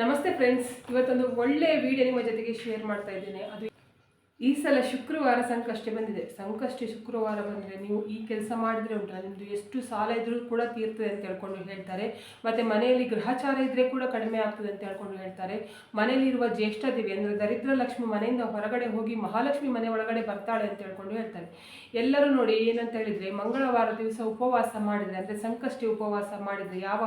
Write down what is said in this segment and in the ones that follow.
ನಮಸ್ತೆ ಫ್ರೆಂಡ್ಸ್, ಇವತ್ತೊಂದು ಒಳ್ಳೆಯ ವಿಡಿಯೋ ನಿಮ್ಮ ಜೊತೆಗೆ ಶೇರ್ ಮಾಡ್ತಾ ಇದ್ದೇನೆ. ಅದು ಈ ಸಲ ಶುಕ್ರವಾರ ಸಂಕಷ್ಟಿ ಬಂದಿದೆ. ಸಂಕಷ್ಟಿ ಶುಕ್ರವಾರ ಬಂದರೆ ನೀವು ಈ ಕೆಲಸ ಮಾಡಿದರೆ ಉಂಟಲ್ಲ, ನಿಮ್ಮದು ಎಷ್ಟು ಸಾಲ ಇದ್ರೂ ಕೂಡ ತೀರ್ತದೆ ಅಂತ ಹೇಳ್ಕೊಂಡು ಹೇಳ್ತಾರೆ. ಮತ್ತು ಮನೆಯಲ್ಲಿ ಗ್ರಹಚಾರ ಇದ್ದರೆ ಕೂಡ ಕಡಿಮೆ ಆಗ್ತದೆ ಅಂತ ಹೇಳ್ಕೊಂಡು ಹೇಳ್ತಾರೆ. ಮನೆಯಲ್ಲಿರುವ ಜ್ಯೇಷ್ಠ ದೇವಿ ಅಂದರೆ ದರಿದ್ರ ಲಕ್ಷ್ಮಿ ಮನೆಯಿಂದ ಹೊರಗಡೆ ಹೋಗಿ ಮಹಾಲಕ್ಷ್ಮಿ ಮನೆ ಒಳಗಡೆ ಬರ್ತಾಳೆ ಅಂತ ಹೇಳ್ಕೊಂಡು ಹೇಳ್ತಾರೆ. ಎಲ್ಲರೂ ನೋಡಿ ಏನಂತ ಹೇಳಿದರೆ, ಮಂಗಳವಾರ ದಿವಸ ಉಪವಾಸ ಮಾಡಿದರೆ ಅಂದರೆ ಸಂಕಷ್ಟಿ ಉಪವಾಸ ಮಾಡಿದರೆ, ಯಾವ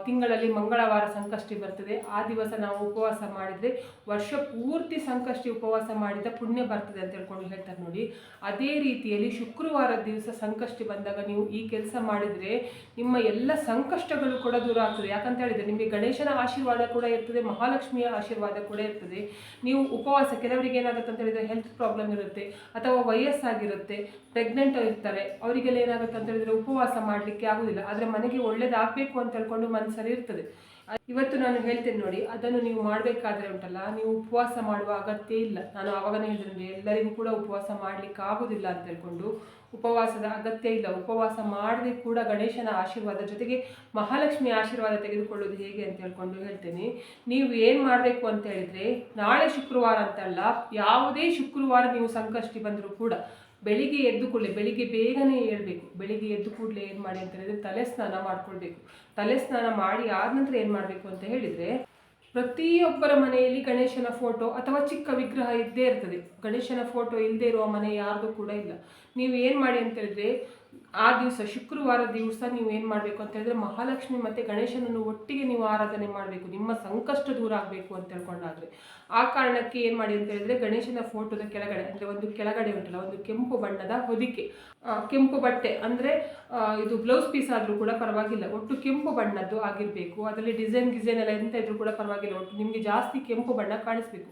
ತಿಂಗಳಲ್ಲಿ ಮಂಗಳವಾರ ಸಂಕಷ್ಟಿ ಬರ್ತದೆ ಆ ದಿವಸ ನಾವು ಉಪವಾಸ ಮಾಡಿದರೆ ವರ್ಷ ಪೂರ್ತಿ ಸಂಕಷ್ಟಿ ಉಪವಾಸ ಮಾಡಿದ ಪುಣ್ಯ ಬರ್ತದೆ ಅಂತ ಹೇಳ್ಕೊಂಡು ಹೇಳ್ತಾರೆ ನೋಡಿ. ಅದೇ ರೀತಿಯಲ್ಲಿ ಶುಕ್ರವಾರದ ದಿವಸ ಸಂಕಷ್ಟಿ ಬಂದಾಗ ನೀವು ಈ ಕೆಲಸ ಮಾಡಿದರೆ ನಿಮ್ಮ ಎಲ್ಲ ಸಂಕಷ್ಟಗಳು ಕೂಡ ದೂರ ಆಗ್ತದೆ. ಯಾಕಂತ ಹೇಳಿದರೆ ನಿಮಗೆ ಗಣೇಶನ ಆಶೀರ್ವಾದ ಕೂಡ ಇರ್ತದೆ, ಮಹಾಲಕ್ಷ್ಮಿಯ ಆಶೀರ್ವಾದ ಕೂಡ ಇರ್ತದೆ. ನೀವು ಉಪವಾಸ, ಕೆಲವರಿಗೆ ಏನಾಗುತ್ತೆ ಅಂತ ಹೇಳಿದರೆ ಹೆಲ್ತ್ ಪ್ರಾಬ್ಲಮ್ ಇರುತ್ತೆ ಅಥವಾ ವಯಸ್ಸಾಗಿರುತ್ತೆ, ಪ್ರೆಗ್ನೆಂಟ್ ಇರ್ತಾರೆ, ಅವರಿಗೆಲ್ಲ ಏನಾಗುತ್ತೆ ಅಂತ ಹೇಳಿದರೆ ಉಪವಾಸ ಮಾಡಲಿಕ್ಕೆ ಆಗೋದಿಲ್ಲ. ಆದರೆ ಮನೆಗೆ ಒಳ್ಳೇದಾಗಬೇಕು ಅಂತ ಹೇಳ್ಕೊಂಡು ಮನಸ್ಸಲ್ಲಿ ಇರ್ತದೆ. ಇವತ್ತು ನಾನು ಹೇಳ್ತೇನೆ ನೋಡಿ, ಅದನ್ನು ನೀವು ಮಾಡಬೇಕಾದ್ರೆ ಉಂಟಲ್ಲ, ನೀವು ಉಪವಾಸ ಮಾಡುವ ಅಗತ್ಯ ಇಲ್ಲ. ನಾನು ಆವಾಗನೇ ಹೇಳಿದ್ರೆ ಎಲ್ಲರಿಗೂ ಕೂಡ ಉಪವಾಸ ಮಾಡಲಿಕ್ಕೆ ಆಗೋದಿಲ್ಲ ಅಂತ ಹೇಳ್ಕೊಂಡು ಉಪವಾಸದ ಅಗತ್ಯ ಇಲ್ಲ. ಉಪವಾಸ ಮಾಡದೆ ಕೂಡ ಗಣೇಶನ ಆಶೀರ್ವಾದ ಜೊತೆಗೆ ಮಹಾಲಕ್ಷ್ಮಿ ಆಶೀರ್ವಾದ ತೆಗೆದುಕೊಳ್ಳೋದು ಹೇಗೆ ಅಂತ ಹೇಳ್ಕೊಂಡು ಹೇಳ್ತೇನೆ. ನೀವು ಏನು ಮಾಡಬೇಕು ಅಂತ ಹೇಳಿದರೆ, ನಾಳೆ ಶುಕ್ರವಾರ ಅಂತಲ್ಲ, ಯಾವುದೇ ಶುಕ್ರವಾರ ನೀವು ಸಂಕಷ್ಟಿ ಬಂದರೂ ಕೂಡ ಬೆಳಿಗ್ಗೆ ಎದ್ದು ಕೂಡಲೇ, ಬೆಳಿಗ್ಗೆ ಬೇಗನೆ ಏಳಬೇಕು. ಬೆಳಿಗ್ಗೆ ಎದ್ದು ಕೂಡಲೇ ಏನು ಮಾಡಿ ಅಂತ ಹೇಳಿದರೆ ತಲೆ ಸ್ನಾನ ಮಾಡ್ಕೊಳ್ಬೇಕು. ತಲೆ ಸ್ನಾನ ಮಾಡಿ ಆದ ನಂತರ ಏನು ಮಾಡಬೇಕು ಅಂತ ಹೇಳಿದರೆ, ಪ್ರತಿಯೊಬ್ಬರ ಮನೆಯಲ್ಲಿ ಗಣೇಶನ ಫೋಟೋ ಅಥವಾ ಚಿಕ್ಕ ವಿಗ್ರಹ ಇದ್ದೇ ಇರ್ತದೆ. ಗಣೇಶನ ಫೋಟೋ ಇಲ್ಲದೆ ಇರುವ ಮನೆ ಯಾರ್ದು ಕೂಡ ಇಲ್ಲ. ನೀವು ಏನು ಮಾಡಿ ಅಂತ ಹೇಳಿದ್ರೆ, ಆ ದಿವಸ ಶುಕ್ರವಾರ ದಿವಸ ನೀವು ಏನು ಮಾಡಬೇಕು ಅಂತ ಹೇಳಿದ್ರೆ, ಮಹಾಲಕ್ಷ್ಮಿ ಮತ್ತು ಗಣೇಶನನ್ನು ಒಟ್ಟಿಗೆ ನೀವು ಆರಾಧನೆ ಮಾಡಬೇಕು, ನಿಮ್ಮ ಸಂಕಷ್ಟ ದೂರ ಆಗಬೇಕು ಅಂತ ಹೇಳ್ಕೊಂಡಾದ್ರೆ. ಆ ಕಾರಣಕ್ಕೆ ಏನು ಮಾಡಿ ಅಂತ ಹೇಳಿದ್ರೆ, ಗಣೇಶನ ಫೋಟೋದ ಕೆಳಗಡೆ ಅಂದರೆ ಒಂದು ಕೆಳಗಡೆ ಉಂಟಲ್ಲ, ಒಂದು ಕೆಂಪು ಬಣ್ಣದ ಹೊದಿಕೆ, ಕೆಂಪು ಬಟ್ಟೆ ಅಂದರೆ ಇದು ಬ್ಲೌಸ್ ಪೀಸ್ ಆದರೂ ಕೂಡ ಪರವಾಗಿಲ್ಲ, ಒಟ್ಟು ಕೆಂಪು ಬಣ್ಣದ್ದು ಆಗಿರಬೇಕು. ಅದರಲ್ಲಿ ಡಿಸೈನ್ ಎಲ್ಲ ಎಂತ ಇದ್ರೂ ಕೂಡ ಪರವಾಗಿಲ್ಲ, ಒಟ್ಟು ನಿಮಗೆ ಜಾಸ್ತಿ ಕೆಂಪು ಬಣ್ಣ ಕಾಣಿಸ್ಬೇಕು.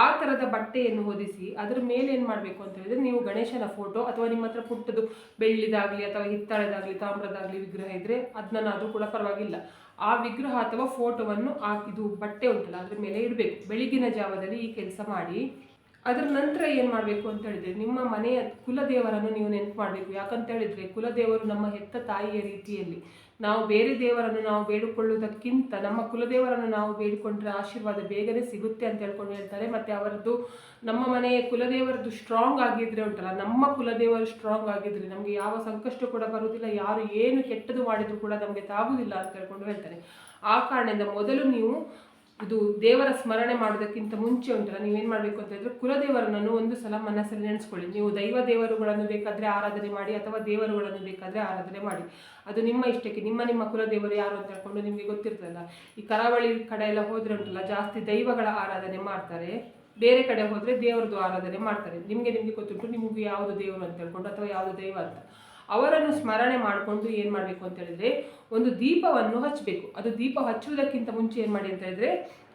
ಆ ಥರದ ಬಟ್ಟೆಯನ್ನು ಹೊದಿಸಿ ಅದರ ಮೇಲೆ ಏನು ಮಾಡಬೇಕು ಅಂತ ಹೇಳಿದ್ರೆ, ನೀವು ಗಣೇಶನ ಫೋಟೋ ಅಥವಾ ನಿಮ್ಮ ಹತ್ರ ಪುಟ್ಟದು ಬೆಳ್ಳಿದಾಗಲಿ ಅಥವಾ ಹಿತ್ತಾಳೆದಾಗಲಿ ತಾಮ್ರದಾಗಲಿ ವಿಗ್ರಹ ಇದ್ದರೆ ಅದನ್ನಾದರೂ ಕೂಡ ಪರವಾಗಿಲ್ಲ, ಆ ವಿಗ್ರಹ ಅಥವಾ ಫೋಟೋವನ್ನು ಇದು ಬಟ್ಟೆ ಉಂಟಲ್ಲ ಅದರ ಮೇಲೆ ಇಡಬೇಕು. ಬೆಳಗಿನ ಜಾವದಲ್ಲಿ ಈ ಕೆಲಸ ಮಾಡಿ ಅದರ ನಂತರ ಏನು ಮಾಡಬೇಕು ಅಂತ ಹೇಳಿದರೆ, ನಿಮ್ಮ ಮನೆಯ ಕುಲದೇವರನ್ನು ನೀವು ನೆನಪು ಮಾಡಬೇಕು. ಯಾಕಂತ ಹೇಳಿದರೆ, ಕುಲದೇವರು ನಮ್ಮ ಹೆತ್ತ ತಾಯಿಯ ರೀತಿಯಲ್ಲಿ. ನಾವು ಬೇರೆ ದೇವರನ್ನು ನಾವು ಬೇಡಿಕೊಳ್ಳುವುದಕ್ಕಿಂತ ನಮ್ಮ ಕುಲದೇವರನ್ನು ನಾವು ಬೇಡಿಕೊಂಡ್ರೆ ಆಶೀರ್ವಾದ ಬೇಗನೆ ಸಿಗುತ್ತೆ ಅಂತ ಹೇಳ್ಕೊಂಡು ಹೇಳ್ತಾರೆ. ಮತ್ತು ಅವರದ್ದು, ನಮ್ಮ ಮನೆಯ ಕುಲದೇವರದ್ದು ಸ್ಟ್ರಾಂಗ್ ಆಗಿದ್ದರೆ ಉಂಟಲ್ಲ, ನಮ್ಮ ಕುಲದೇವರು ಸ್ಟ್ರಾಂಗ್ ಆಗಿದ್ದರೆ ನಮಗೆ ಯಾವ ಸಂಕಷ್ಟ ಕೂಡ ಬರುವುದಿಲ್ಲ, ಯಾರು ಏನು ಕೆಟ್ಟದು ಮಾಡಿದರೂ ಕೂಡ ನಮಗೆ ತಾಗುವುದಿಲ್ಲ ಅಂತ ಹೇಳ್ಕೊಂಡು ಹೇಳ್ತಾರೆ. ಆ ಕಾರಣದಿಂದ ಮೊದಲು ನೀವು ಇದು ದೇವರ ಸ್ಮರಣೆ ಮಾಡೋದಕ್ಕಿಂತ ಮುಂಚೆ ಉಂಟಲ್ಲ, ನೀವೇನು ಮಾಡಬೇಕು ಅಂತ ಹೇಳಿದ್ರೆ, ಕುಲದೇವರನ್ನು ಒಂದು ಸಲ ಮನಸ್ಸಲ್ಲಿ ನೆನೆಸ್ಕೊಳ್ಳಿ. ನೀವು ದೈವ ದೇವರುಗಳನ್ನು ಬೇಕಾದರೆ ಆರಾಧನೆ ಮಾಡಿ ಅಥವಾ ದೇವರುಗಳನ್ನು ಬೇಕಾದರೆ ಆರಾಧನೆ ಮಾಡಿ, ಅದು ನಿಮ್ಮ ಇಷ್ಟಕ್ಕೆ. ನಿಮ್ಮ ಕುಲದೇವರು ಯಾರು ಅಂತ ಹೇಳ್ಕೊಂಡು ನಿಮಗೆ ಗೊತ್ತಿರ್ತದಲ್ಲ. ಈ ಕರಾವಳಿ ಕಡೆ ಎಲ್ಲ ಹೋದರೆ ಉಂಟಲ್ಲ, ಜಾಸ್ತಿ ದೈವಗಳ ಆರಾಧನೆ ಮಾಡ್ತಾರೆ, ಬೇರೆ ಕಡೆ ಹೋದರೆ ದೇವರದ್ದು ಆರಾಧನೆ ಮಾಡ್ತಾರೆ. ನಿಮಗೆ ಗೊತ್ತುಂಟು ನಿಮಗೆ ಯಾವುದು ದೇವರು ಅಂತ ಹೇಳ್ಕೊಂಡು ಅಥವಾ ಯಾವುದು ದೈವ ಅಂತ. ಅವರನ್ನು ಸ್ಮರಣೆ ಮಾಡಿಕೊಂಡು ಏನು ಮಾಡಬೇಕು ಅಂತ ಹೇಳಿದರೆ, ಒಂದು ದೀಪವನ್ನು ಹಚ್ಚಬೇಕು. ಅದು ದೀಪ ಹಚ್ಚುವುದಕ್ಕಿಂತ ಮುಂಚೆ ಏನು ಮಾಡಿ ಅಂತ ಹೇಳಿದರೆ,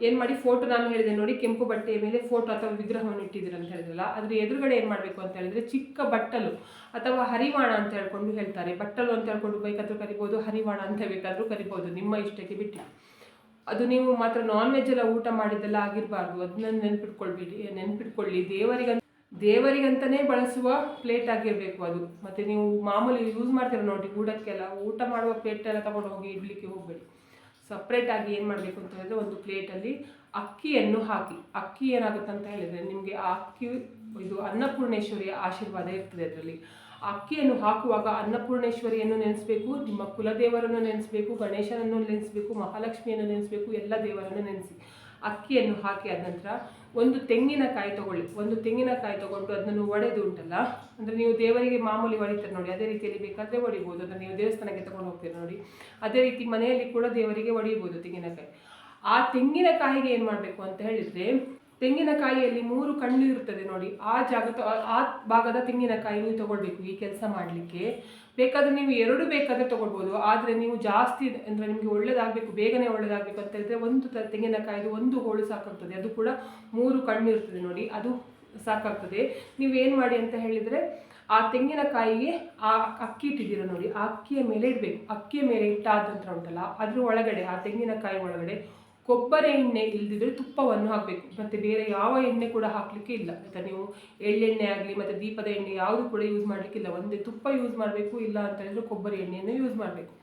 ಏನು ಮಾಡಿ, ಫೋಟೋ ನಾನು ಹೇಳಿದೆ ನೋಡಿ, ಕೆಂಪು ಬಟ್ಟೆಯ ಮೇಲೆ ಫೋಟೋ ಅಥವಾ ವಿಗ್ರಹವನ್ನು ಇಟ್ಟಿದ್ದೀರ ಅಂತ ಹೇಳಿದ್ರಲ್ಲ, ಅದ್ರ ಎದುರುಗಡೆ ಏನು ಮಾಡಬೇಕು ಅಂತ ಹೇಳಿದರೆ, ಚಿಕ್ಕ ಬಟ್ಟಲು ಅಥವಾ ಹರಿವಾಣ ಅಂತ ಹೇಳ್ಕೊಂಡು ಹೇಳ್ತಾರೆ. ಬಟ್ಟಲು ಅಂತ ಹೇಳ್ಕೊಂಡು ಬೇಕಾದರೂ ಕರಿಬೋದು, ಹರಿವಾಣ ಅಂತ ಬೇಕಾದರೂ ಕರಿಬೋದು, ನಿಮ್ಮ ಇಷ್ಟಕ್ಕೆ ಬಿಟ್ಟು. ಅದು ನೀವು ಮಾತ್ರ ನಾನ್ ವೆಜ್ ಎಲ್ಲ ಊಟ ಮಾಡಿದ್ದೆಲ್ಲ ಆಗಿರಬಾರ್ದು, ಅದನ್ನ ನೆನ್ಪಿಟ್ಕೊಳ್ಳಿ. ದೇವರಿಗಂತಲೇ ಬಳಸುವ ಪ್ಲೇಟ್ ಆಗಿರಬೇಕು ಅದು. ಮತ್ತು ನೀವು ಮಾಮೂಲಿ ಯೂಸ್ ಮಾಡ್ತೀರ ನೋಡಿ ಊಟಕ್ಕೆಲ್ಲ, ಊಟ ಮಾಡುವ ಪ್ಲೇಟೆಲ್ಲ ತೊಗೊಂಡು ಹೋಗಿ ಇಡ್ಲಿಕ್ಕೆ ಹೋಗಬೇಡಿ. ಸಪ್ರೇಟಾಗಿ ಏನು ಮಾಡಬೇಕು ಅಂತ ಹೇಳಿದ್ರೆ, ಒಂದು ಪ್ಲೇಟಲ್ಲಿ ಅಕ್ಕಿಯನ್ನು ಹಾಕಿ. ಅಕ್ಕಿ ಏನಾಗುತ್ತೆ ಅಂತ ಹೇಳಿದರೆ, ನಿಮಗೆ ಆ ಅಕ್ಕಿ ಇದು ಅನ್ನಪೂರ್ಣೇಶ್ವರಿಯ ಆಶೀರ್ವಾದ ಇರ್ತದೆ ಅದರಲ್ಲಿ. ಅಕ್ಕಿಯನ್ನು ಹಾಕುವಾಗ ಅನ್ನಪೂರ್ಣೇಶ್ವರಿಯನ್ನು ನೆನೆಸಬೇಕು, ನಿಮ್ಮ ಕುಲದೇವರನ್ನು ನೆನೆಸಬೇಕು, ಗಣೇಶನನ್ನು ನೆನೆಸಬೇಕು, ಮಹಾಲಕ್ಷ್ಮಿಯನ್ನು ನೆನೆಸಬೇಕು, ಎಲ್ಲ ದೇವರನ್ನು ನೆನೆಸಿ ಅಕ್ಕಿಯನ್ನು ಹಾಕಿ ಆದ ನಂತರ ಒಂದು ತೆಂಗಿನಕಾಯಿ ತೊಗೊಳ್ಳಿ. ಒಂದು ತೆಂಗಿನಕಾಯಿ ತೊಗೊಂಡು ಅದನ್ನು ಒಡೆದು ಉಂಟಲ್ಲ, ಅಂದರೆ ನೀವು ದೇವರಿಗೆ ಮಾಮೂಲಿ ಹೊಡಿತಾರೆ ನೋಡಿ, ಅದೇ ರೀತಿಯಲ್ಲಿ ಬೇಕಾದರೆ ಹೊಡಿಬೋದು. ಅದನ್ನು ನೀವು ದೇವಸ್ಥಾನಕ್ಕೆ ತೊಗೊಂಡು ಹೋಗ್ತೀರಿ ನೋಡಿ, ಅದೇ ರೀತಿ ಮನೆಯಲ್ಲಿ ಕೂಡ ದೇವರಿಗೆ ಹೊಡಿಬೋದು ತೆಂಗಿನಕಾಯಿ. ಆ ತೆಂಗಿನಕಾಯಿಗೆ ಏನು ಮಾಡಬೇಕು ಅಂತ ಹೇಳಿದರೆ, ತೆಂಗಿನಕಾಯಿಯಲ್ಲಿ 3 ಕಣ್ಣು ಇರ್ತದೆ ನೋಡಿ, ಆ ಭಾಗದ ತೆಂಗಿನಕಾಯಿ ನೀವು ತೊಗೊಳ್ಬೇಕು ಈ ಕೆಲಸ ಮಾಡಲಿಕ್ಕೆ. ಬೇಕಾದರೆ ನೀವು 2 ಬೇಕಾದರೆ ತೊಗೊಳ್ಬೋದು, ಆದರೆ ನೀವು ಜಾಸ್ತಿ ಅಂದರೆ ನಿಮಗೆ ಒಳ್ಳೇದಾಗಬೇಕು, ಬೇಗನೆ ಒಳ್ಳೇದಾಗಬೇಕು ಅಂತ ಹೇಳಿದ್ರೆ, ಒಂದು ತೆಂಗಿನಕಾಯಿದು 1 ಹೋಳು ಸಾಕಾಗ್ತದೆ. ಅದು ಕೂಡ 3 ಕಣ್ಣು ಇರ್ತದೆ ನೋಡಿ, ಅದು ಸಾಕಾಗ್ತದೆ. ನೀವೇನು ಮಾಡಿ ಅಂತ ಹೇಳಿದರೆ, ಆ ತೆಂಗಿನಕಾಯಿಗೆ ಆ ಅಕ್ಕಿ ಇಟ್ಟಿದ್ದೀರ ನೋಡಿ, ಆ ಅಕ್ಕಿಯ ಮೇಲೆ ಇಡಬೇಕು. ಅಕ್ಕಿಯ ಮೇಲೆ ಇಟ್ಟಾದ ನಂತರ ಉಂಟಲ್ಲ, ಅದ್ರ ಒಳಗಡೆ, ಆ ತೆಂಗಿನಕಾಯಿ ಒಳಗಡೆ ಕೊಬ್ಬರಿ ಎಣ್ಣೆ ಇಲ್ದಿದ್ರೆ ತುಪ್ಪವನ್ನು ಹಾಕಬೇಕು. ಮತ್ತು ಬೇರೆ ಯಾವ ಎಣ್ಣೆ ಕೂಡ ಹಾಕಲಿಕ್ಕೆ ಇಲ್ಲ ಆಯಿತಾ. ನೀವು ಎಳ್ಳೆಣ್ಣೆ ಆಗಲಿ ಮತ್ತು ದೀಪದ ಎಣ್ಣೆ ಯಾವುದು ಕೂಡ ಯೂಸ್ ಮಾಡಲಿಕ್ಕಿಲ್ಲ. ಒಂದೇ ತುಪ್ಪ ಯೂಸ್ ಮಾಡಬೇಕು, ಇಲ್ಲ ಅಂತ ಹೇಳಿದ್ರೆ ಕೊಬ್ಬರಿ ಎಣ್ಣೆಯನ್ನು ಯೂಸ್ ಮಾಡಬೇಕು.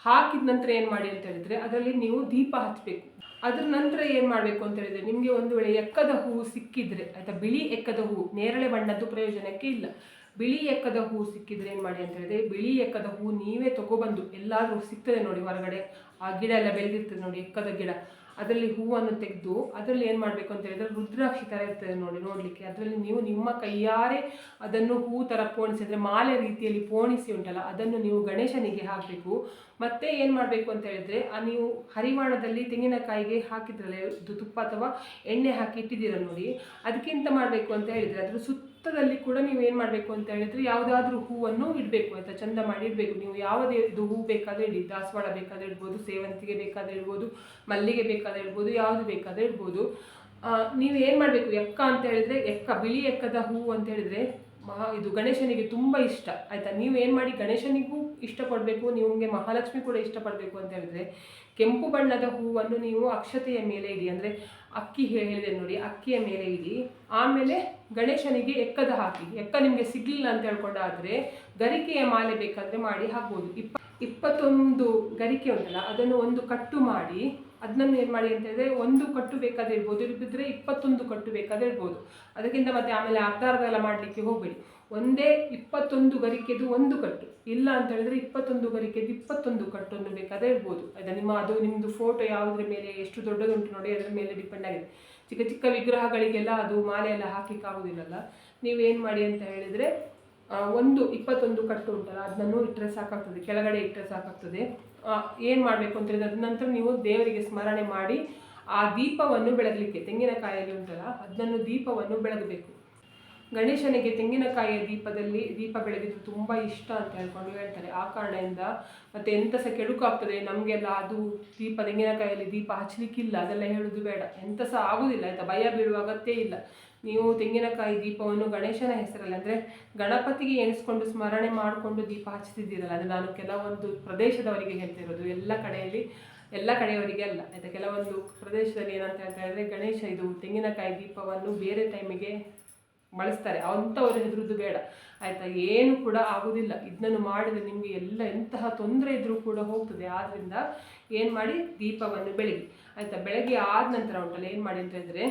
ಹಾಕಿದ ನಂತರ ಏನು ಮಾಡಿ ಅಂತ ಹೇಳಿದರೆ ಅದರಲ್ಲಿ ನೀವು ದೀಪ ಹಚ್ಚಬೇಕು. ಅದ್ರ ನಂತರ ಏನು ಮಾಡಬೇಕು ಅಂತ ಹೇಳಿದರೆ, ನಿಮಗೆ ಒಂದು ವೇಳೆ ಎಕ್ಕದ ಹೂವು ಸಿಕ್ಕಿದ್ರೆ ಆಯಿತಾ, ಬಿಳಿ ಎಕ್ಕದ ಹೂವು, ನೇರಳೆ ಬಣ್ಣದ್ದು ಪ್ರಯೋಜನಕ್ಕೆ ಇಲ್ಲ. ಬಿಳಿ ಎಕ್ಕದ ಹೂವು ಸಿಕ್ಕಿದ್ರೆ ಏನು ಮಾಡಿ ಅಂತ ಹೇಳಿದರೆ, ಬಿಳಿ ಎಕ್ಕದ ಹೂವು ನೀವೇ ತಗೊಬಂದು, ಎಲ್ಲಾದರೂ ಸಿಗ್ತದೆ ನೋಡಿ ಹೊರಗಡೆ, ಆ ಗಿಡ ಎಲ್ಲ ಬೆಳೆದಿರ್ತದೆ ನೋಡಿ ಎಕ್ಕದ ಗಿಡ, ಅದರಲ್ಲಿ ಹೂವನ್ನು ತೆಗೆದು ಅದರಲ್ಲಿ ಏನು ಮಾಡಬೇಕು ಅಂತ ಹೇಳಿದರೆ, ರುದ್ರಾಕ್ಷಿ ಥರ ಇರ್ತದೆ ನೋಡಿ ನೋಡಲಿಕ್ಕೆ, ಅದರಲ್ಲಿ ನೀವು ನಿಮ್ಮ ಕೈಯಾರೆ ಅದನ್ನು ಹೂ ಥರ ಪೋಣಿಸಿ, ಅಂದರೆ ಮಾಲೆ ರೀತಿಯಲ್ಲಿ ಪೋಣಿಸಿ ಉಂಟಲ್ಲ, ಅದನ್ನು ನೀವು ಗಣೇಶನಿಗೆ ಹಾಕಬೇಕು. ಮತ್ತೆ ಏನು ಮಾಡಬೇಕು ಅಂತ ಹೇಳಿದರೆ, ನೀವು ಹರಿವಾಣದಲ್ಲಿ ತೆಂಗಿನಕಾಯಿಗೆ ಹಾಕಿದ್ರಲ್ಲ ತುಪ್ಪ ಅಥವಾ ಎಣ್ಣೆ ಹಾಕಿ ಇಟ್ಟಿದ್ದೀರ ನೋಡಿ, ಅದಕ್ಕಿಂತ ಮಾಡಬೇಕು ಅಂತ ಹೇಳಿದರೆ ಅದರ ಸುತ್ತದಲ್ಲಿ ಕೂಡ ನೀವು ಏನು ಮಾಡಬೇಕು ಅಂತ ಹೇಳಿದರೆ ಯಾವುದಾದ್ರೂ ಹೂವನ್ನು ಇಡಬೇಕು ಆಯಿತಾ, ಚಂದ ಮಾಡಿ ಇಡಬೇಕು. ನೀವು ಯಾವುದೇ ಇದು ಹೂ ಬೇಕಾದರೆ ಇಡಿ, ದಾಸವಾಳ ಬೇಕಾದರೆ ಇಡ್ಬೋದು, ಸೇವಂತಿಗೆ ಬೇಕಾದರೆ ಇಡ್ಬೋದು, ಮಲ್ಲಿಗೆ ಬೇಕಾದರೆ ಇಡ್ಬೋದು, ಯಾವುದು ಬೇಕಾದರೆ ಇಡ್ಬೋದು. ನೀವು ಏನು ಮಾಡಬೇಕು, ಎಕ್ಕ ಅಂತ ಹೇಳಿದರೆ, ಎಕ್ಕ ಬಿಳಿ ಎಕ್ಕದ ಹೂವು ಅಂತ ಹೇಳಿದರೆ ಇದು ಗಣೇಶನಿಗೆ ತುಂಬ ಇಷ್ಟ ಆಯಿತಾ. ನೀವು ಏನು ಮಾಡಿ, ಗಣೇಶನಿಗೂ ಇಷ್ಟಪಡಬೇಕು, ನಿಮಗೆ ಮಹಾಲಕ್ಷ್ಮಿ ಕೂಡ ಇಷ್ಟಪಡಬೇಕು ಅಂತ ಹೇಳಿದರೆ ಕೆಂಪು ಬಣ್ಣದ ಹೂವನ್ನು ನೀವು ಅಕ್ಷತೆಯ ಮೇಲೆ ಇಡಿ, ಅಂದರೆ ಅಕ್ಕಿ ಹೇಳಿದೆ ನೋಡಿ, ಅಕ್ಕಿಯ ಮೇಲೆ ಇಡಿ. ಆಮೇಲೆ ಗಣೇಶನಿಗೆ ಎಕ್ಕದ ಹಾಕಿ, ಎಕ್ಕ ನಿಮಗೆ ಸಿಗಲಿಲ್ಲ ಅಂತ ಹೇಳ್ಕೊಂಡಾದರೆ ಗರಿಕೆಯ ಮಾಲೆ ಬೇಕಾದರೆ ಮಾಡಿ ಹಾಕ್ಬೋದು. 21 ಗರಿಕೆ ಉಂಟಲ್ಲ, ಅದನ್ನು ಒಂದು ಕಟ್ಟು ಮಾಡಿ ಅದನ್ನು ಏನು ಮಾಡಿ ಅಂತ ಹೇಳಿದ್ರೆ, ಒಂದು ಕಟ್ಟು ಬೇಕಾದ್ರೆ ಇರ್ಬೋದು, ಇಲ್ಲದಿದ್ದರೆ 21 ಕಟ್ಟು ಬೇಕಾದ್ರೆ ಇರ್ಬೋದು. ಅದಕ್ಕಿಂತ ಮತ್ತೆ ಆಮೇಲೆ ಅರ್ಧ ಎಲ್ಲ ಮಾಡಲಿಕ್ಕೆ ಹೋಗಬೇಡಿ. ಒಂದೇ 21 ಗರಿಕೆದು ಒಂದು ಕಟ್ಟು, ಇಲ್ಲ ಅಂತ ಹೇಳಿದ್ರೆ 21 ಗರಿಕೆದು 21 ಕಟ್ಟನ್ನು ಬೇಕಾದ್ರೆ ಇರ್ಬೋದು ಆಯಿತಾ. ಅದು ನಿಮ್ಮದು ಫೋಟೋ ಯಾವುದ್ರ ಮೇಲೆ ಎಷ್ಟು ದೊಡ್ಡದುಂಟು ನೋಡಿ ಅದರ ಮೇಲೆ ಡಿಪೆಂಡ್ ಆಗಿದೆ. ಚಿಕ್ಕ ಚಿಕ್ಕ ವಿಗ್ರಹಗಳಿಗೆಲ್ಲ ಅದು ಮಾಲೆ ಎಲ್ಲ ಹಾಕಲಿಕ್ಕಾಗೋದಿಲ್ಲಲ್ಲ. ನೀವೇನು ಮಾಡಿ ಅಂತ ಹೇಳಿದರೆ, ಒಂದು 21 ಕಟ್ಟು ಉಂಟಲ್ಲ ಅದನ್ನು ಇಟ್ಟರೆ ಸಾಕಾಗ್ತದೆ, ಕೆಳಗಡೆ ಇಟ್ಟರೆ ಸಾಕಾಗ್ತದೆ. ಏನು ಮಾಡಬೇಕು ಅಂತ ಹೇಳಿದ್ರೆ, ಅದ ನಂತರ ನೀವು ದೇವರಿಗೆ ಸ್ಮರಣೆ ಮಾಡಿ ಆ ದೀಪವನ್ನು ಬೆಳಗಲಿಕ್ಕೆ, ತೆಂಗಿನಕಾಯಲ್ಲಿ ಉಂಟಲ್ಲ ಅದನ್ನು ದೀಪವನ್ನು ಬೆಳಗಬೇಕು. ಗಣೇಶನಿಗೆ ತೆಂಗಿನಕಾಯಿಯ ದೀಪ ಬೆಳಗಿದ್ರು ತುಂಬ ಇಷ್ಟ ಅಂತ ಹೇಳ್ಕೊಂಡು ಹೇಳ್ತಾರೆ. ಆ ಕಾರಣದಿಂದ ಮತ್ತೆ ಎಂತ ಸಹ ಕೆಡುಕಾಗ್ತದೆ ನಮಗೆಲ್ಲ, ಅದು ತೆಂಗಿನಕಾಯಿಯಲ್ಲಿ ದೀಪ ಹಚ್ಚಲಿಕ್ಕಿಲ್ಲ ಅದೆಲ್ಲ ಹೇಳೋದು ಬೇಡ, ಎಂತ ಸಹ ಆಗೋದಿಲ್ಲ ಆಯಿತಾ, ಭಯ ಬೀಳುವ ಅಗತ್ಯ ಇಲ್ಲ. ನೀವು ತೆಂಗಿನಕಾಯಿ ದೀಪವನ್ನು ಗಣೇಶನ ಹೆಸರಲ್ಲಿ, ಅಂದರೆ ಗಣಪತಿಗೆ ಎಣಿಸ್ಕೊಂಡು ಸ್ಮರಣೆ ಮಾಡಿಕೊಂಡು ದೀಪ ಹಚ್ತಿದ್ದೀರಲ್ಲ, ಅದು ನಾನು ಕೆಲವೊಂದು ಪ್ರದೇಶದವರಿಗೆ ಹೇಳ್ತಿರೋದು, ಎಲ್ಲ ಕಡೆಯವರಿಗೆ ಅಲ್ಲ ಆಯಿತಾ. ಕೆಲವೊಂದು ಪ್ರದೇಶದಲ್ಲಿ ಏನಂತ ಹೇಳ್ತಾ ಇದ್ದರೆ, ಗಣೇಶ ಇದು ತೆಂಗಿನಕಾಯಿ ದೀಪವನ್ನು ಬೇರೆ ಟೈಮಿಗೆ ಬಳಸ್ತಾರೆ, ಅಂಥವ್ರು ಹೆದರುದು ಬೇಡ ಆಯಿತಾ. ಏನು ಕೂಡ ಆಗೋದಿಲ್ಲ, ಇದನ್ನು ಮಾಡಿದರೆ ನಿಮಗೆ ಎಂತಹ ತೊಂದರೆ ಇದ್ದರೂ ಕೂಡ ಹೋಗ್ತದೆ. ಆದ್ದರಿಂದ ಏನು ಮಾಡಿ, ದೀಪವನ್ನು ಬೆಳಗಿ ಆಯಿತಾ. ಬೆಳಗ್ಗೆ ಆದ ನಂತರ ಉಂಟಲ್ಲ ಏನು ಮಾಡಿ ಅಂತ ಹೇಳಿದ್ರೆ,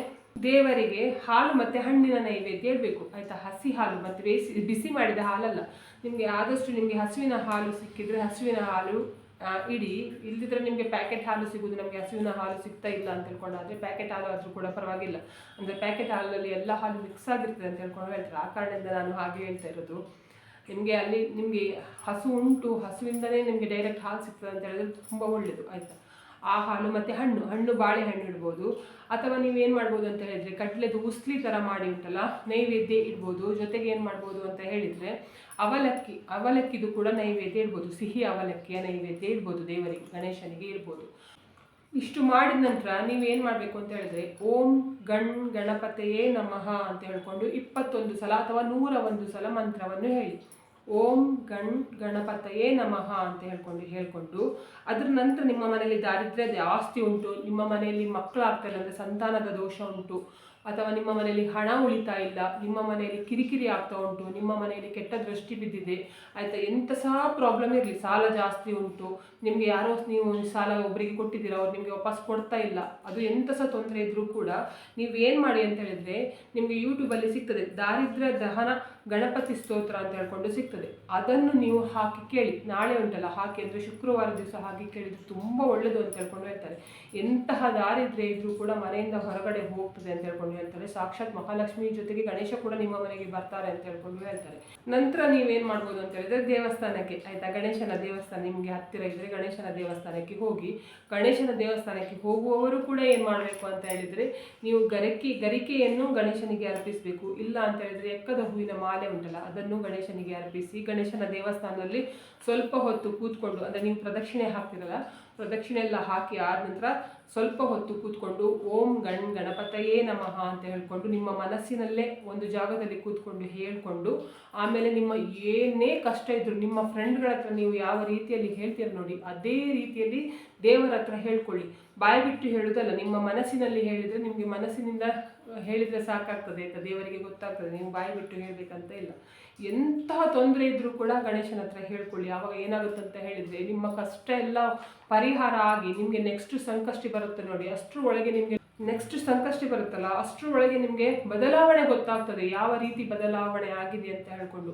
ದೇವರಿಗೆ ಹಾಲು ಮತ್ತು ಹಣ್ಣಿನ ನೈವೇದ್ಯ ಇಡಬೇಕು ಆಯಿತಾ. ಹಸಿ ಹಾಲು ಮತ್ತು ಬಿಸಿ ಮಾಡಿದ ಹಾಲಲ್ಲ. ನಿಮಗೆ ಆದಷ್ಟು ನಿಮಗೆ ಹಸುವಿನ ಹಾಲು ಸಿಕ್ಕಿದರೆ ಹಸುವಿನ ಹಾಲು ಇಡಿ, ಇಲ್ಲದಿದ್ದರೆ ನಿಮಗೆ ಪ್ಯಾಕೆಟ್ ಹಾಲು ಸಿಗೋದು, ನಮಗೆ ಹಸುವಿನ ಹಾಲು ಸಿಗ್ತಾ ಇಲ್ಲ ಅಂತ ಹೇಳ್ಕೊಂಡಾದರೆ ಪ್ಯಾಕೆಟ್ ಹಾಲು ಆದರೂ ಕೂಡ ಪರವಾಗಿಲ್ಲ, ಅಂದರೆ ಪ್ಯಾಕೆಟ್ ಹಾಲಲ್ಲಿ ಎಲ್ಲ ಹಾಲು ಮಿಕ್ಸ್ ಆಗಿರ್ತದೆ ಅಂತ ಹೇಳ್ಕೊಂಡು ಹೇಳ್ತಾರೆ. ಆ ಕಾರಣದಿಂದ ನಾನು ಹಾಗೆ ಹೇಳ್ತಾ ಇರೋದು. ನಿಮಗೆ ಹಸು ಉಂಟು, ಹಸುವಿಂದಲೇ ನಿಮಗೆ ಡೈರೆಕ್ಟ್ ಹಾಲು ಸಿಗ್ತದೆ ಅಂತ ಹೇಳಿದ್ರೆ ತುಂಬ ಒಳ್ಳೆಯದು ಆಯಿತಾ. ಆ ಹಾಲು ಮತ್ತು ಹಣ್ಣು ಬಾಳೆಹಣ್ಣು ಇಡ್ಬೋದು, ಅಥವಾ ನೀವೇನು ಮಾಡ್ಬೋದು ಅಂತ ಹೇಳಿದರೆ ಕಡಲೆದು ಉಸ್ಲಿ ಥರ ಮಾಡಿ ಉಂಟಲ್ಲ ನೈವೇದ್ಯ ಇಡ್ಬೋದು. ಜೊತೆಗೆ ಏನು ಮಾಡ್ಬೋದು ಅಂತ ಹೇಳಿದರೆ, ಅವಲಕ್ಕಿದು ಕೂಡ ನೈವೇದ್ಯ ಇಡ್ಬೋದು, ಸಿಹಿ ಅವಲಕ್ಕಿಯ ನೈವೇದ್ಯ ಇಡ್ಬೋದು, ದೇವರಿಗೆ ಗಣೇಶನಿಗೆ ಇಡ್ಬೋದು. ಇಷ್ಟು ಮಾಡಿದ ನಂತರ ನೀವೇನು ಮಾಡಬೇಕು ಅಂತ ಹೇಳಿದ್ರೆ, ಓಂ ಗಣಪತಿಯೇ ನಮಃ ಅಂತ ಹೇಳ್ಕೊಂಡು 21 ಸಲ ಅಥವಾ 101 ಸಲ ಮಂತ್ರವನ್ನು ಹೇಳಿ. ಓಂ ಗಣಪತಿಯೇ ನಮಃ ಅಂತ ಹೇಳ್ಕೊಂಡು ಅದ್ರ ನಂತರ ನಿಮ್ಮ ಮನೆಯಲ್ಲಿ ದಾರಿದ್ರ್ಯ ಜಾಸ್ತಿ ಉಂಟು, ನಿಮ್ಮ ಮನೆಯಲ್ಲಿ ಮಕ್ಕಳಾಗ್ತಾಯಿಲ್ಲ ಅಂದರೆ ಸಂತಾನದ ದೋಷ ಉಂಟು, ಅಥವಾ ನಿಮ್ಮ ಮನೆಯಲ್ಲಿ ಹಣ ಉಳಿತಾ ಇಲ್ಲ, ನಿಮ್ಮ ಮನೆಯಲ್ಲಿ ಕಿರಿಕಿರಿ ಆಗ್ತಾ ಉಂಟು, ನಿಮ್ಮ ಮನೆಯಲ್ಲಿ ಕೆಟ್ಟ ದೃಷ್ಟಿ ಬಿದ್ದಿದೆ ಆಯಿತಾ, ಎಂಥ ಸಹ ಪ್ರಾಬ್ಲಮ್ ಇರಲಿ, ಸಾಲ ಜಾಸ್ತಿ ಉಂಟು, ನಿಮಗೆ ಯಾರೋ ನೀವು ಸಾಲ ಒಬ್ಬರಿಗೆ ಕೊಟ್ಟಿದ್ದೀರ, ಅವ್ರು ನಿಮಗೆ ವಾಪಸ್ ಕೊಡ್ತಾ ಇಲ್ಲ, ಅದು ಎಂಥ ಸಹ ತೊಂದರೆ ಇದ್ದರೂ ಕೂಡ ನೀವೇನು ಮಾಡಿ ಅಂತ ಹೇಳಿದರೆ, ನಿಮಗೆ ಯೂಟ್ಯೂಬಲ್ಲಿ ಸಿಗ್ತದೆ ದಾರಿದ್ರ್ಯ ದಹನ ಗಣಪತಿ ಸ್ತೋತ್ರ ಅಂತ ಹೇಳ್ಕೊಂಡು ಸಿಗ್ತದೆ. ಅದನ್ನು ನೀವು ಹಾಕಿ ಕೇಳಿ, ನಾಳೆ ಉಂಟಲ್ಲ ಹಾಕಿ, ಅಂದರೆ ಶುಕ್ರವಾರ ದಿವಸ ಹಾಕಿ ಕೇಳಿದರೆ ತುಂಬ ಒಳ್ಳೆಯದು ಅಂತ ಹೇಳ್ಕೊಂಡು ಹೇಳ್ತಾರೆ. ಎಂತಹ ದಾರಿದ್ರ್ಯ ಇದ್ದರೂ ಕೂಡ ಮನೆಯಿಂದ ಹೊರಗಡೆ ಹೋಗ್ತದೆ ಅಂತ ಹೇಳ್ಕೊಂಡು ಹೇಳ್ತಾರೆ. ಸಾಕ್ಷಾತ್ ಮಹಾಲಕ್ಷ್ಮಿ ಜೊತೆಗೆ ಗಣೇಶ ಕೂಡ ನಿಮ್ಮ ಮನೆಗೆ ಬರ್ತಾರೆ ಅಂತ ಹೇಳ್ಕೊಂಡು ಹೇಳ್ತಾರೆ. ನಂತರ ನೀವೇನು ಮಾಡ್ಬೋದು ಅಂತ ಹೇಳಿದ್ರೆ, ದೇವಸ್ಥಾನಕ್ಕೆ ಆಯಿತಾ, ಗಣೇಶನ ದೇವಸ್ಥಾನ ನಿಮಗೆ ಹತ್ತಿರ ಇದ್ದರೆ ಗಣೇಶನ ದೇವಸ್ಥಾನಕ್ಕೆ ಹೋಗಿ. ಗಣೇಶನ ದೇವಸ್ಥಾನಕ್ಕೆ ಹೋಗುವವರು ಕೂಡ ಏನು ಮಾಡಬೇಕು ಅಂತ ಹೇಳಿದರೆ, ನೀವು ಗರಿಕೆಯನ್ನು ಗಣೇಶನಿಗೆ ಅರ್ಪಿಸಬೇಕು. ಇಲ್ಲ ಅಂತ ಹೇಳಿದರೆ ಎಕ್ಕದ ಹೂವಿನ ಮಾಲೆ ಉಂಟಲ್ಲ ಅದನ್ನು ಗಣೇಶನಿಗೆ ಅರ್ಪಿಸಿ, ಗಣೇಶನ ದೇವಸ್ಥಾನದಲ್ಲಿ ಸ್ವಲ್ಪ ಹೊತ್ತು ಕೂತ್ಕೊಂಡು, ಅಂದರೆ ನೀವು ಪ್ರದಕ್ಷಿಣೆ ಹಾಕ್ತಿರಲ್ಲ, ಪ್ರದಕ್ಷಿಣೆ ಎಲ್ಲ ಹಾಕಿ ಆದ ನಂತರ ಸ್ವಲ್ಪ ಹೊತ್ತು ಕೂತ್ಕೊಂಡು ಓಂ ಗಣಪತಯೇ ನಮಃ ಅಂತ ಹೇಳ್ಕೊಂಡು ನಿಮ್ಮ ಮನಸ್ಸಿನಲ್ಲೇ ಒಂದು ಜಾಗದಲ್ಲಿ ಕೂತ್ಕೊಂಡು ಹೇಳ್ಕೊಂಡು, ಆಮೇಲೆ ನಿಮ್ಮ ಏನೇ ಕಷ್ಟ ಇದ್ರು ನಿಮ್ಮ ಫ್ರೆಂಡ್ಗಳ ಹತ್ರ ನೀವು ಯಾವ ರೀತಿಯಲ್ಲಿ ಹೇಳ್ತೀರ ನೋಡಿ, ಅದೇ ರೀತಿಯಲ್ಲಿ ದೇವರ ಹತ್ರ ಹೇಳ್ಕೊಳ್ಳಿ. ಬಾಯಿ ಬಿಟ್ಟು ಹೇಳೋದಲ್ಲ, ನಿಮ್ಮ ಮನಸ್ಸಿನಲ್ಲಿ ಹೇಳಿದರೆ ನಿಮಗೆ ಮನಸ್ಸಿನಿಂದ ಹೇಳಿದರೆ ಸಾಕಾಗ್ತದೆ ಆಯಿತಾ, ದೇವರಿಗೆ ಗೊತ್ತಾಗ್ತದೆ, ನೀವು ಬಾಯಿ ಬಿಟ್ಟು ಹೇಳಬೇಕಂತ ಇಲ್ಲ. ಎಂತಹ ತೊಂದರೆ ಇದ್ದರೂ ಕೂಡ ಗಣೇಶನ ಹತ್ರ ಹೇಳ್ಕೊಳ್ಳಿ. ಆವಾಗ ಏನಾಗುತ್ತಂತ ಹೇಳಿದರೆ ನಿಮ್ಮ ಕಷ್ಟ ಎಲ್ಲ ಪರಿಹಾರ ಆಗಿ ನಿಮಗೆ ನೆಕ್ಸ್ಟ್ ಸಂಕಷ್ಟಿ ಬರುತ್ತೆ ನೋಡಿ, ಅಷ್ಟರ ಒಳಗೆ ನಿಮಗೆ ನೆಕ್ಸ್ಟ್ ಸಂಕಷ್ಟಿ ಬರುತ್ತಲ್ಲ ಅಷ್ಟರ ಒಳಗೆ ನಿಮಗೆ ಬದಲಾವಣೆ ಗೊತ್ತಾಗ್ತದೆ, ಯಾವ ರೀತಿ ಬದಲಾವಣೆ ಆಗಿದೆ ಅಂತ ಹೇಳ್ಕೊಂಡು.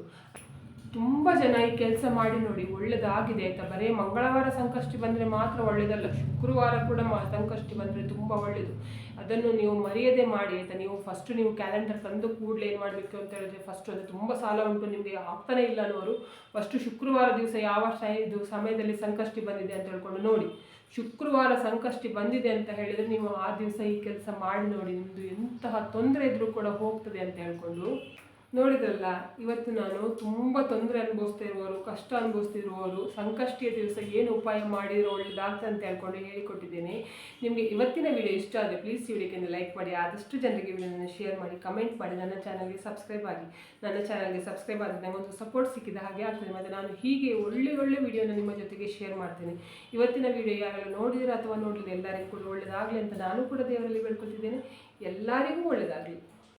ತುಂಬ ಜನ ಈ ಕೆಲಸ ಮಾಡಿ ನೋಡಿ ಒಳ್ಳೆಯದಾಗಿದೆ ಆಯಿತಾ. ಬರೀ ಮಂಗಳವಾರ ಸಂಕಷ್ಟಿ ಬಂದರೆ ಮಾತ್ರ ಒಳ್ಳೆಯದಲ್ಲ, ಶುಕ್ರವಾರ ಕೂಡ ಸಂಕಷ್ಟಿ ಬಂದರೆ ತುಂಬ ಒಳ್ಳೆಯದು. ಅದನ್ನು ನೀವು ಮರೆಯದೆ ಮಾಡಿ ಆಯಿತಾ. ನೀವು ಫಸ್ಟು ನೀವು ಕ್ಯಾಲೆಂಡರ್ ತಂದು ಕೂಡಲೇ ಏನು ಮಾಡಬೇಕು ಅಂತ ಹೇಳಿದ್ರೆ, ಫಸ್ಟು ಅದು ತುಂಬ ಸಾಲ ಉಂಟು ನಿಮಗೆ ಆಗ್ತಾನೆ ಇಲ್ಲ ಅನ್ನೋರು ಫಸ್ಟು ಶುಕ್ರವಾರ ದಿವಸ ಯಾವ ಸಮಯದಲ್ಲಿ ಸಂಕಷ್ಟಿ ಬಂದಿದೆ ಅಂತ ಹೇಳ್ಕೊಂಡು ನೋಡಿ. ಶುಕ್ರವಾರ ಸಂಕಷ್ಟಿ ಬಂದಿದೆ ಅಂತ ಹೇಳಿದರೆ ನೀವು ಆ ದಿವಸ ಈ ಕೆಲಸ ಮಾಡಿ ನೋಡಿ, ನಿಮ್ಮದು ಎಂತಹ ತೊಂದರೆ ಇದ್ದರೂ ಕೂಡ ಹೋಗ್ತದೆ ಅಂತ ಹೇಳ್ಕೊಂಡು. ನೋಡಿದ್ರಲ್ಲ, ಇವತ್ತು ನಾನು ತುಂಬ ತೊಂದರೆ ಅನುಭವಿಸ್ತಾ ಇರುವವರು, ಕಷ್ಟ ಅನುಭವಿಸ್ತಿರುವವರು ಸಂಕಷ್ಟಿಯ ದಿವಸ ಏನು ಉಪಾಯ ಮಾಡಿದರೂ ಒಳ್ಳೆಯದಾಗ್ತದೆ ಅಂತ ಹೇಳ್ಕೊಂಡು ಹೇಳಿಕೊಟ್ಟಿದ್ದೇನೆ. ನಿಮಗೆ ಇವತ್ತಿನ ವಿಡಿಯೋ ಇಷ್ಟ ಆದರೆ ಪ್ಲೀಸ್ ವಿಡಿಯೋಕ್ಕೆ ಲೈಕ್ ಮಾಡಿ, ಆದಷ್ಟು ಜನರಿಗೆ ವಿಡಿಯೋನ ಶೇರ್ ಮಾಡಿ, ಕಮೆಂಟ್ ಮಾಡಿ, ನನ್ನ ಚಾನಲ್ಗೆ ಸಬ್ಸ್ಕ್ರೈಬ್ ಆಗಿ. ನನ್ನ ಚಾನಲ್ಗೆ ಸಬ್ಸ್ಕ್ರೈಬ್ ಆದರೆ ನನಗೊಂದು ಸಪೋರ್ಟ್ ಸಿಕ್ಕಿದ ಹಾಗೆ ಆಗ್ತದೆ. ಮತ್ತು ನಾನು ಹೀಗೆ ಒಳ್ಳೆ ವಿಡಿಯೋನ ನಿಮ್ಮ ಜೊತೆಗೆ ಶೇರ್ ಮಾಡ್ತೇನೆ. ಇವತ್ತಿನ ವಿಡಿಯೋ ಯಾರೆಲ್ಲ ನೋಡಿದರೆ ಅಥವಾ ನೋಡಲಿಲ್ಲ ಎಲ್ಲರಿಗೂ ಕೂಡ ಒಳ್ಳೆಯದಾಗಲಿ ಅಂತ ನಾನು ಕೂಡ ದೇವರಲ್ಲಿ ಬೇಡ್ಕೊತಿದ್ದೇನೆ. ಎಲ್ಲರಿಗೂ ಒಳ್ಳೆಯದಾಗಲಿ.